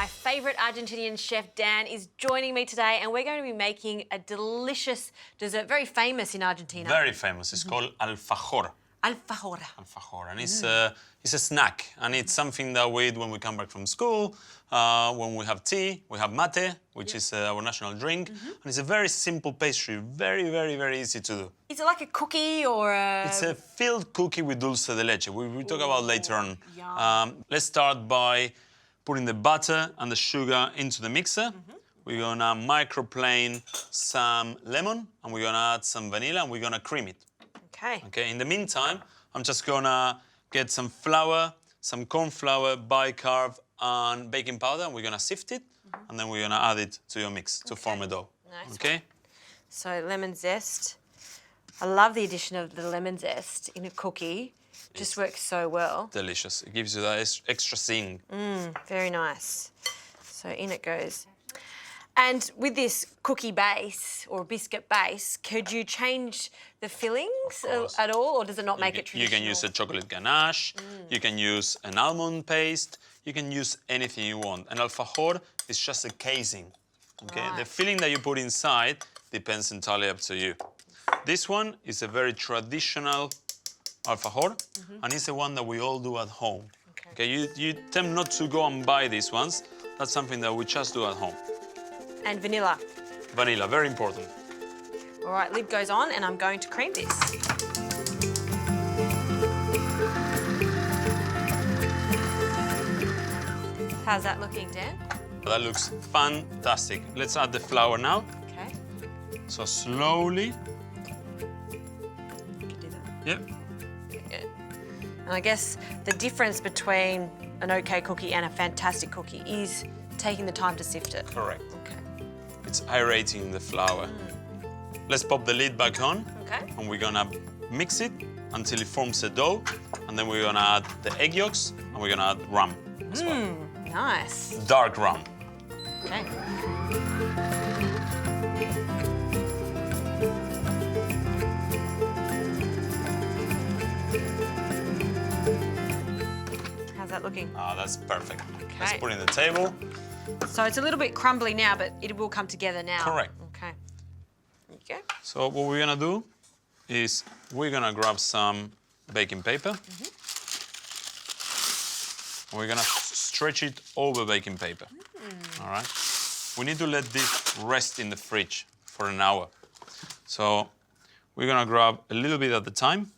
My favourite Argentinian chef, Dan, is joining me today, and we're going to be making a delicious dessert, very famous in Argentina. Very famous. It's called alfajor. Alfajor. Alfajor. And it's a snack, and it's something that we eat when we come back from school, when we have tea, we have mate, which is our national drink, and it's a very simple pastry, very, very, very easy to do. Is it like a cookie or a... It's a filled cookie with dulce de leche. We talk about later on. Yum. Let's start by putting the butter and the sugar into the mixer. We're gonna microplane some lemon, and we're gonna add some vanilla, and we're gonna cream it. Okay. Okay, in the meantime, I'm just gonna get some flour, some corn flour, bicarb, and baking powder, and we're gonna sift it, and then we're gonna add it to your mix to form a dough. Nice. Okay? So lemon zest. I love the addition of the lemon zest in a cookie. Just works so well. Delicious. It gives you that extra zing. Very nice. So in it goes. And with this cookie base or biscuit base, could you change the fillings at all, or does it not make it traditional? You can use a chocolate ganache, you can use an almond paste, you can use anything you want. An alfajor is just a casing, okay? Right. The filling that you put inside depends entirely up to you. This one is a very traditional alfajor, and it's the one that we all do at home. Okay, you tend not to go and buy these ones. That's something that we just do at home. And vanilla. Vanilla, very important. All right, lid goes on, and I'm going to cream this. How's that looking, Dan? That looks fantastic. Let's add the flour now. Okay. So slowly. You can do that. Yep. Good. And I guess the difference between an okay cookie and a fantastic cookie is taking the time to sift it. Correct. Okay. It's aerating the flour. Let's pop the lid back on. Okay. And we're gonna mix it until it forms a dough. And then we're gonna add the egg yolks, and we're gonna add rum as well. Nice. Dark rum. Okay. How's that looking? Ah, that's perfect. Okay. Let's put it in the table. So it's a little bit crumbly now, but it will come together now. Correct. Okay. There you go. So what we're gonna do is we're gonna grab some baking paper. We're gonna stretch it over baking paper. All right? We need to let this rest in the fridge for an hour. So we're gonna grab a little bit at a time.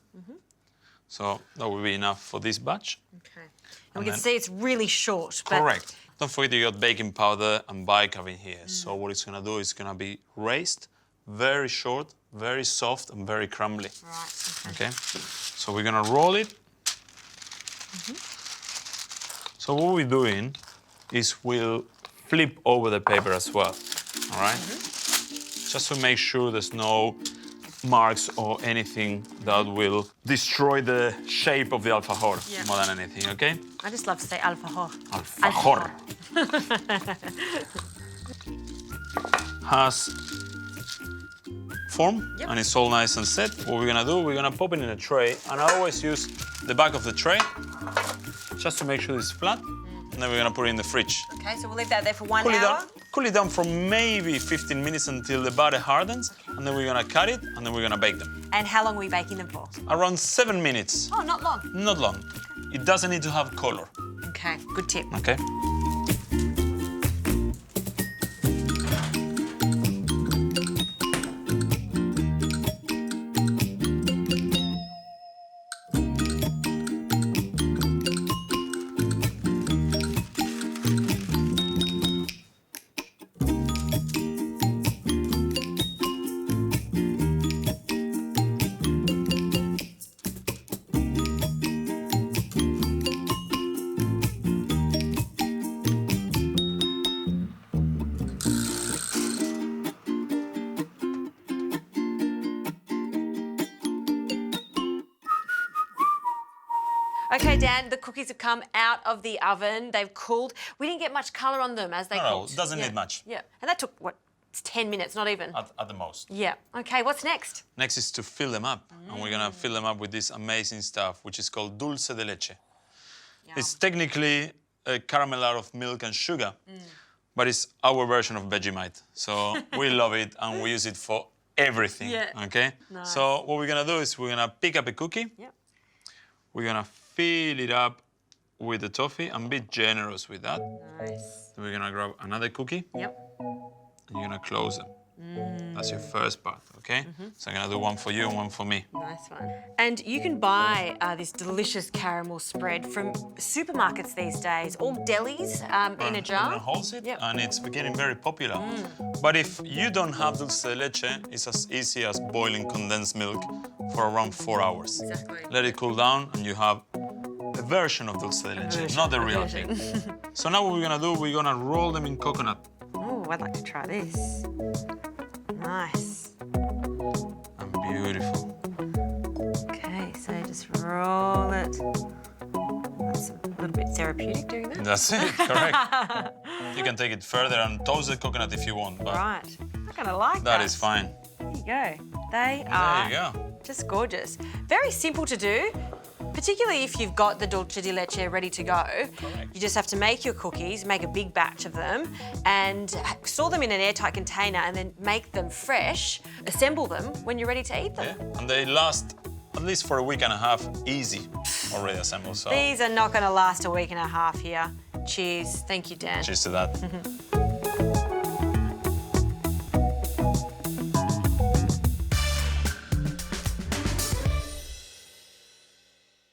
So that will be enough for this batch. Okay. And we can see it's really short. But Correct. Don't forget you got baking powder and bicarb in here. So what it's gonna do is gonna be raised, very short, very soft, and very crumbly. Right. Okay? So we're gonna roll it. So what we're doing is we'll flip over the paper as well, all right? Just to make sure there's no marks or anything that will destroy the shape of the alfajor more than anything, okay? I just love to say alfajor. Alfajor. Has form, and it's all nice and set. What we're gonna do, we're gonna pop it in a tray, and I always use the back of the tray just to make sure it's flat, and then we're gonna put it in the fridge. Okay, so we'll leave that there for 1 hour. Cool it down for maybe 15 minutes until the batter hardens, and then we're gonna cut it, and then we're gonna bake them. And how long are we baking them for? Around 7 minutes. Oh, not long. Not long. It doesn't need to have color. Okay, good tip. Okay. Okay, Dan, the cookies have come out of the oven. They've cooled. We didn't get much colour on them as they cooked. No, it doesn't need much. Yeah, and that took, what, it's 10 minutes, not even? At the most. Yeah. Okay, what's next? Next is to fill them up. And we're gonna fill them up with this amazing stuff, which is called dulce de leche. Yum. It's technically caramel out of milk and sugar, but it's our version of Vegemite. So we love it and we use it for everything, okay? Nice. So what we're gonna do is we're gonna pick up a cookie. Yep. We're gonna fill it up with the toffee and be generous with that. Nice. Then we're gonna grab another cookie. Yep. And you're gonna close them. That's your first part, okay? So I'm gonna do one for you and one for me. Nice one. And you can buy this delicious caramel spread from supermarkets these days, or delis in a jar. Everyone holds it, and it's getting very popular. But if you don't have dulce de leche, it's as easy as boiling condensed milk for around 4 hours. Exactly. Let it cool down, and you have a version of dulce de leche, not the real thing. So now what we're gonna do, we're gonna roll them in coconut. Oh, I'd like to try this. Nice. And beautiful. Okay, so just roll it. That's a little bit therapeutic doing that. That's it, correct. You can take it further and toast the coconut if you want, but Right. I'm gonna like that. that is fine. There you go. They There are you go. just gorgeous. Very simple to do, particularly if you've got the dulce de leche ready to go. Correct. You just have to make your cookies, make a big batch of them, and store them in an airtight container, and then make them fresh, assemble them when you're ready to eat them. Yeah, and they last at least for a week and a half, easy, already assembled. So These are not going to last a week and a half here. Cheers. Thank you, Dan. cheers to that.